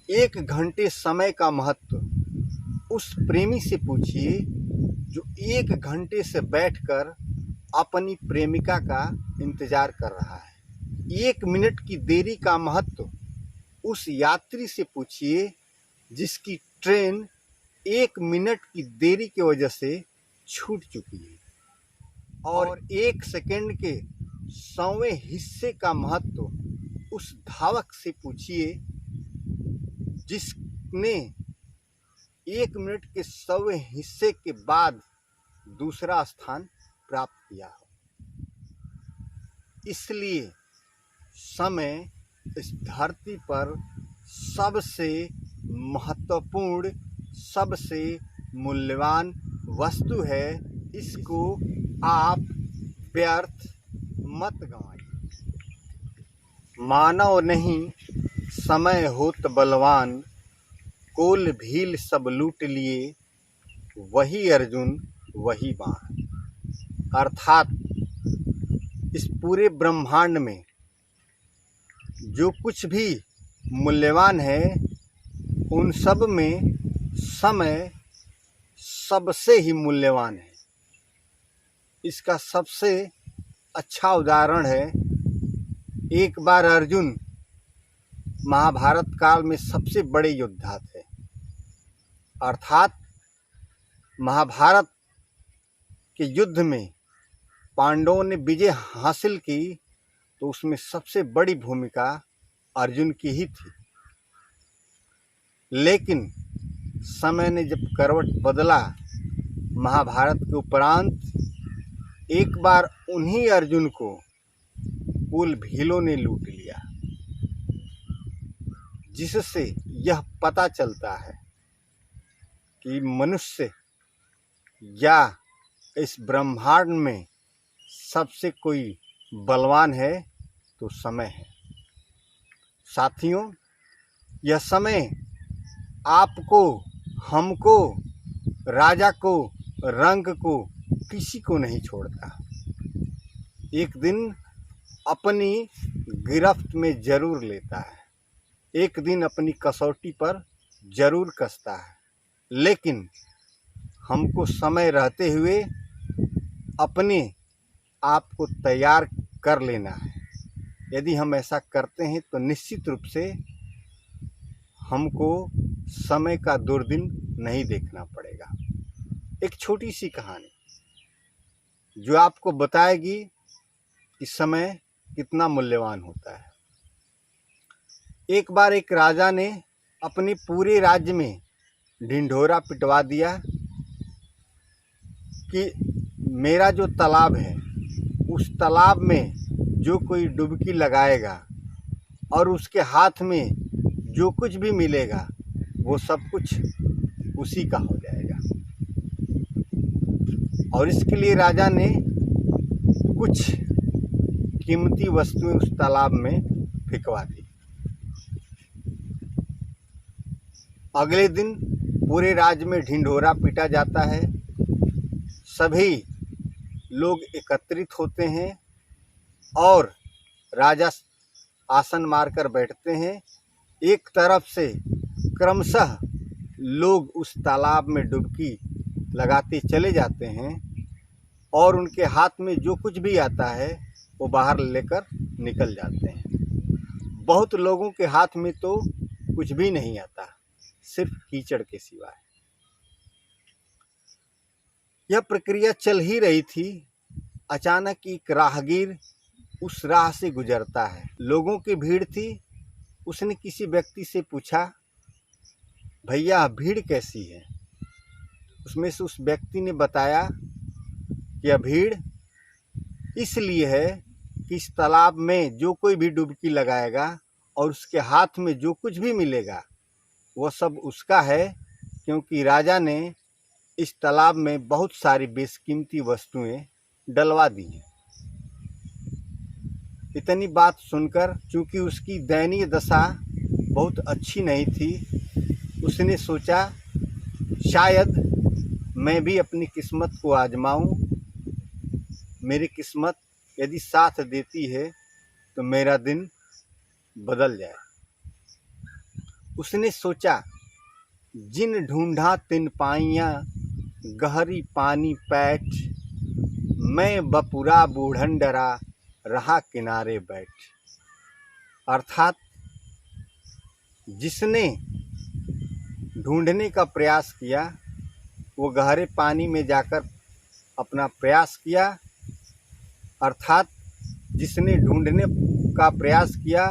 एक घंटे समय का महत्व उस प्रेमी से पूछिए जो एक घंटे से बैठकर अपनी प्रेमिका का इंतजार कर रहा है। एक मिनट की देरी का महत्व उस यात्री से पूछिए जिसकी ट्रेन एक मिनट की देरी की वजह से छूट चुकी है। और एक सेकंड के 100वें हिस्से का महत्व उस धावक से पूछिए जिसने एक मिनट के 100वें हिस्से के बाद दूसरा स्थान प्राप्त किया हो। इसलिए समय इस धरती पर सबसे महत्वपूर्ण, सबसे मूल्यवान वस्तु है। इसको आप व्यर्थ मत गंवाइए। मानव नहीं समय होत बलवान, कोल भील सब लूट लिए, वही अर्जुन वही बाण। अर्थात इस पूरे ब्रह्मांड में जो कुछ भी मूल्यवान है उन सब में समय सबसे ही मूल्यवान है। इसका सबसे अच्छा उदाहरण है, एक बार अर्जुन महाभारत काल में सबसे बड़े योद्धा थे। अर्थात महाभारत के युद्ध में पांडवों ने विजय हासिल की तो उसमें सबसे बड़ी भूमिका अर्जुन की ही थी। लेकिन समय ने जब करवट बदला, महाभारत के उपरांत एक बार उन्हीं अर्जुन को कुल भीलों ने लूट लिया, जिससे यह पता चलता है कि मनुष्य या इस ब्रह्मांड में सबसे कोई बलवान है तो समय है। साथियों, यह समय आपको, हमको, राजा को, रंग को, किसी को नहीं छोड़ता। एक दिन अपनी गिरफ्त में जरूर लेता है, एक दिन अपनी कसौटी पर जरूर कसता है। लेकिन हमको समय रहते हुए अपने आप को तैयार कर लेना है। यदि हम ऐसा करते हैं तो निश्चित रूप से हमको समय का दुर्दिन नहीं देखना पड़ेगा। एक छोटी सी कहानी जो आपको बताएगी कि समय कितना मूल्यवान होता है। एक बार एक राजा ने अपने पूरे राज्य में ढिंढोरा पिटवा दिया कि मेरा जो तालाब है उस तालाब में जो कोई डुबकी लगाएगा और उसके हाथ में जो कुछ भी मिलेगा वो सब कुछ उसी का हो जाएगा। और इसके लिए राजा ने कुछ कीमती वस्तुएं उस तालाब में फेंकवा दी। अगले दिन पूरे राज्य में ढिंढोरा पीटा जाता है। सभी लोग एकत्रित होते हैं और राजा आसन मारकर बैठते हैं। एक तरफ से क्रमशः लोग उस तालाब में डुबकी लगाते चले जाते हैं और उनके हाथ में जो कुछ भी आता है वो बाहर लेकर निकल जाते हैं। बहुत लोगों के हाथ में तो कुछ भी नहीं आता, सिर्फ कीचड़ के सिवाय। यह प्रक्रिया चल ही रही थी, अचानक एक राहगीर उस राह से गुजरता है। लोगों की भीड़ थी। उसने किसी व्यक्ति से पूछा, भैया भीड़ कैसी है? उसमें से उस व्यक्ति ने बताया कि यह भीड़ इसलिए है कि इस तालाब में जो कोई भी डुबकी लगाएगा और उसके हाथ में जो कुछ भी मिलेगा वह सब उसका है, क्योंकि राजा ने इस तालाब में बहुत सारी बेशकीमती वस्तुएं डलवा दी हैं। इतनी बात सुनकर चूंकि उसकी दयनीय दशा बहुत अच्छी नहीं थी, उसने सोचा शायद मैं भी अपनी किस्मत को आजमाऊं। मेरी किस्मत यदि साथ देती है तो मेरा दिन बदल जाए। उसने सोचा, जिन ढूंढा तिन पाइयाँ, गहरी पानी पैठ, मैं बपुरा बूढ़न डरा, रहा किनारे बैठ। अर्थात जिसने ढूंढने का प्रयास किया वो गहरे पानी में जाकर अपना प्रयास किया, अर्थात जिसने ढूंढने का प्रयास किया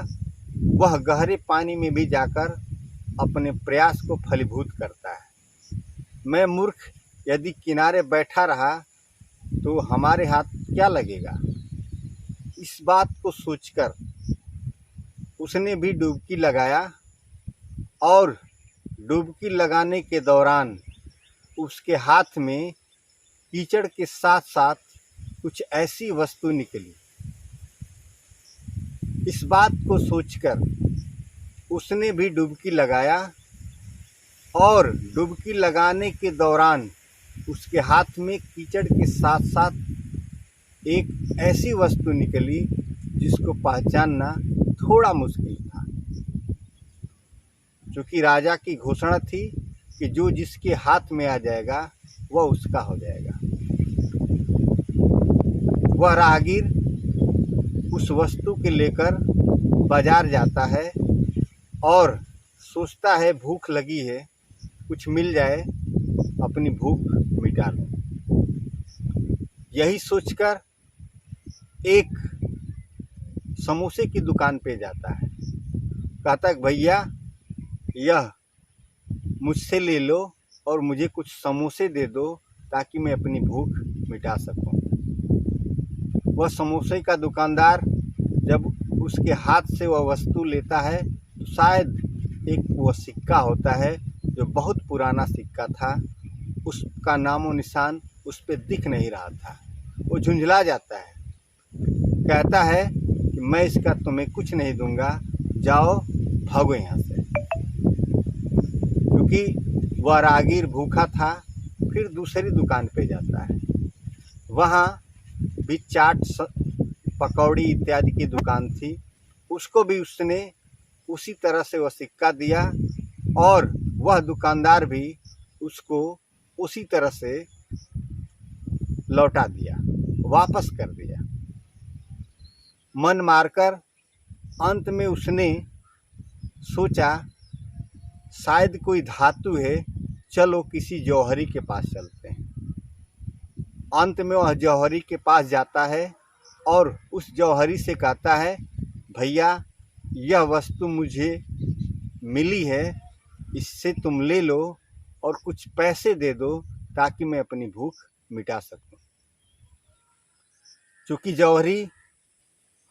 वह गहरे पानी में भी जाकर अपने प्रयास को फलीभूत करता है। मैं मूर्ख यदि किनारे बैठा रहा तो हमारे हाथ क्या लगेगा। इस बात को सोचकर उसने भी डुबकी लगाया और डुबकी लगाने के दौरान उसके हाथ में कीचड़ के साथ साथ कुछ ऐसी वस्तु निकली। इस बात को सोचकर उसने भी डुबकी लगाया और डुबकी लगाने के दौरान उसके हाथ में कीचड़ के साथ साथ एक ऐसी वस्तु निकली जिसको पहचानना थोड़ा मुश्किल था, क्योंकि राजा की घोषणा थी कि जो जिसके हाथ में आ जाएगा वह उसका हो जाएगा। वह राहगीर उस वस्तु के लेकर बाजार जाता है और सोचता है भूख लगी है, कुछ मिल जाए अपनी भूख मिटा लूं। यही सोचकर एक समोसे की दुकान पे जाता है। कहता है भैया यह मुझसे ले लो और मुझे कुछ समोसे दे दो ताकि मैं अपनी भूख मिटा सकूं। वह समोसे का दुकानदार जब उसके हाथ से वह वस्तु लेता है तो शायद एक वह सिक्का होता है जो बहुत पुराना सिक्का था, उसका नामो निशान उस पर दिख नहीं रहा था। वो झुंझला जाता है, कहता है कि मैं इसका तुम्हें कुछ नहीं दूंगा, जाओ भागो यहाँ से। क्योंकि वह राहगीर भूखा था, फिर दूसरी दुकान पे जाता है। वहाँ भी चाट पकौड़ी इत्यादि की दुकान थी, उसको भी उसने उसी तरह से वह सिक्का दिया और वह दुकानदार भी उसको उसी तरह से लौटा दिया, वापस कर दिया। मन मारकर अंत में उसने सोचा शायद कोई धातु है, चलो किसी जौहरी के पास चलते हैं। अंत में वह जौहरी के पास जाता है और उस जौहरी से कहता है भैया यह वस्तु मुझे मिली है, इससे तुम ले लो और कुछ पैसे दे दो ताकि मैं अपनी भूख मिटा सकूं। क्योंकि जौहरी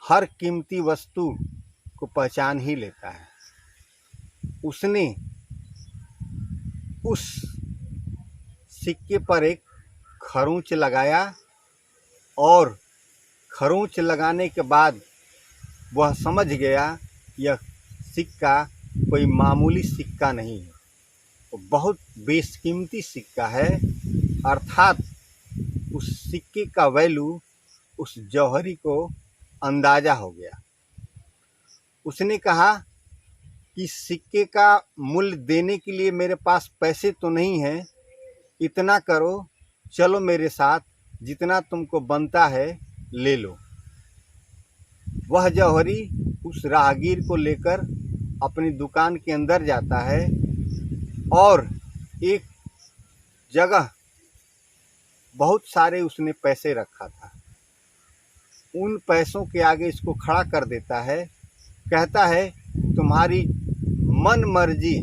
हर कीमती वस्तु को पहचान ही लेता है। उसने उस सिक्के पर एक खरोंच लगाया और खरोंच लगाने के बाद वह समझ गया यह सिक्का कोई मामूली सिक्का नहीं है, वो बहुत बेशकीमती सिक्का है। अर्थात उस सिक्के का वैल्यू उस जौहरी को अंदाज़ा हो गया। उसने कहा कि सिक्के का मूल्य देने के लिए मेरे पास पैसे तो नहीं हैं, इतना करो चलो मेरे साथ, जितना तुमको बनता है ले लो। वह जौहरी उस राहगीर को लेकर अपनी दुकान के अंदर जाता है और एक जगह बहुत सारे उसने पैसे रखा था, उन पैसों के आगे इसको खड़ा कर देता है। कहता है तुम्हारी मन मर्जी,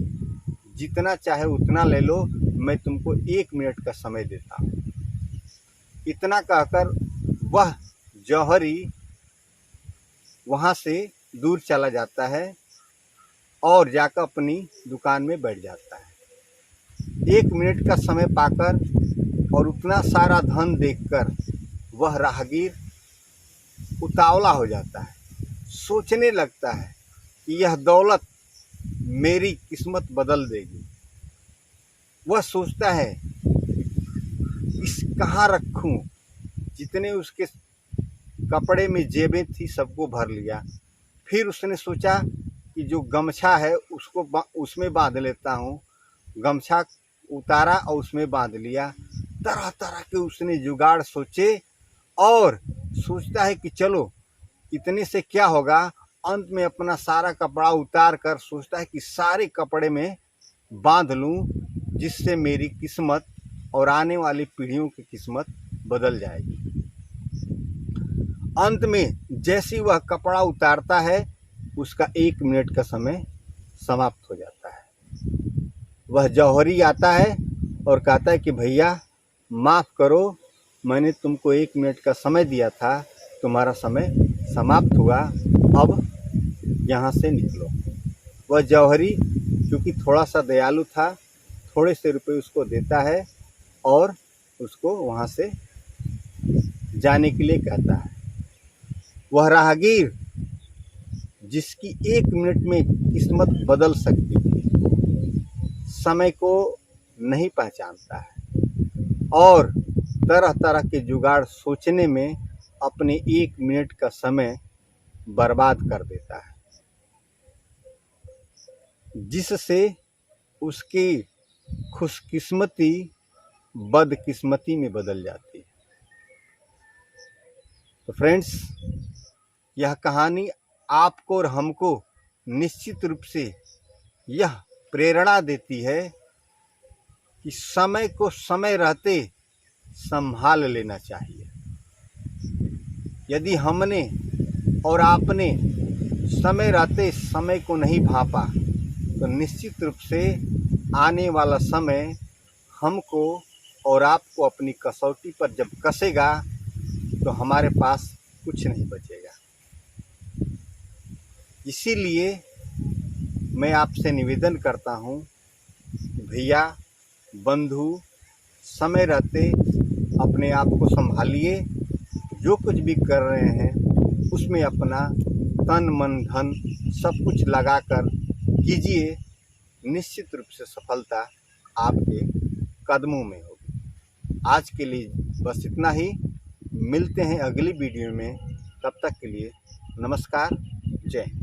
जितना चाहे उतना ले लो, मैं तुमको 1 मिनट का समय देता हूँ। इतना कहकर वह जौहरी वहाँ से दूर चला जाता है और जाकर अपनी दुकान में बैठ जाता है। 1 मिनट का समय पाकर और उतना सारा धन देखकर वह राहगीर उतावला हो जाता है, सोचने लगता है कि यह दौलत मेरी किस्मत बदल देगी। वह सोचता है इस कहाँ रखूं, जितने उसके कपड़े में जेबें थी सबको भर लिया। फिर उसने सोचा कि जो गमछा है उसको उसमें बांध लेता हूँ। गमछा उतारा और उसमें बांध लिया। तरह तरह के उसने जुगाड़ सोचे और सोचता है कि चलो इतने से क्या होगा। अंत में अपना सारा कपड़ा उतार कर सोचता है कि सारे कपड़े में बांध लूं, जिससे मेरी किस्मत और आने वाली पीढ़ियों की किस्मत बदल जाएगी। अंत में जैसे ही वह कपड़ा उतारता है उसका 1 मिनट का समय समाप्त हो जाता है। वह जौहरी आता है और कहता है कि भैया माफ़ करो, मैंने तुमको 1 मिनट का समय दिया था, तुम्हारा समय समाप्त हुआ, अब यहाँ से निकलो। वह जौहरी क्योंकि थोड़ा सा दयालु था, थोड़े से रुपए उसको देता है और उसको वहाँ से जाने के लिए कहता है। वह राहगीर जिसकी 1 मिनट में किस्मत बदल सकती थी, समय को नहीं पहचानता है और तरह तरह के जुगाड़ सोचने में अपने 1 मिनट का समय बर्बाद कर देता है, जिससे उसकी खुशकिस्मती बदकिस्मती में बदल जाती है। तो फ्रेंड्स, यह कहानी आपको और हमको निश्चित रूप से यह प्रेरणा देती है कि समय को समय रहते संभाल लेना चाहिए। यदि हमने और आपने समय रहते समय को नहीं भांपा तो निश्चित रूप से आने वाला समय हमको और आपको अपनी कसौटी पर जब कसेगा तो हमारे पास कुछ नहीं बचेगा। इसीलिए मैं आपसे निवेदन करता हूँ, भैया बंधु, समय रहते अपने आप को संभालिए। जो कुछ भी कर रहे हैं उसमें अपना तन मन धन सब कुछ लगाकर कीजिए। निश्चित रूप से सफलता आपके कदमों में होगी। आज के लिए बस इतना ही। मिलते हैं अगली वीडियो में। तब तक के लिए नमस्कार, जय हिंद।